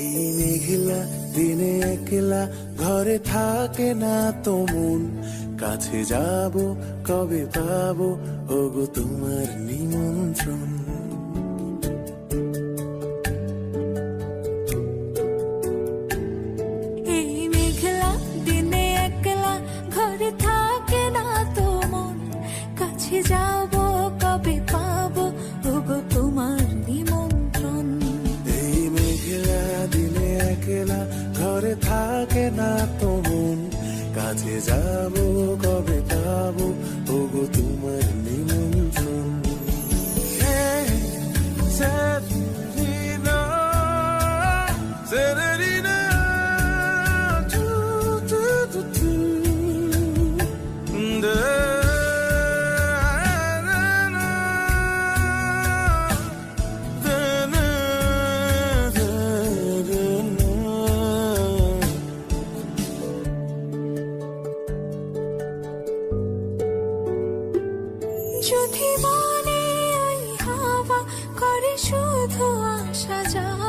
এই মেঘলা দিনে একলা ঘরে থাকে না তো মন, কাছে যাব কবে পাবো ওগো তোমার নিমন্ত্রণ। এই মেঘলা দিনে একলা ঘরে থাকে না তো মন, কাছে যাব কবে পাবো ওগো তোমার নিমন্ত্রণ। এই মেঘলা দিনে একলা ঘরে থাকে না তো মন, কাছে যাব কবে পাবো ওগো তোমার নিমন্ত্রণ। Severina, Severina, do, do, do, do. Da, na, na, da, na, da, da, na. যদি মনে ওই হাওয়া করে শুধু আসা যাওয়া,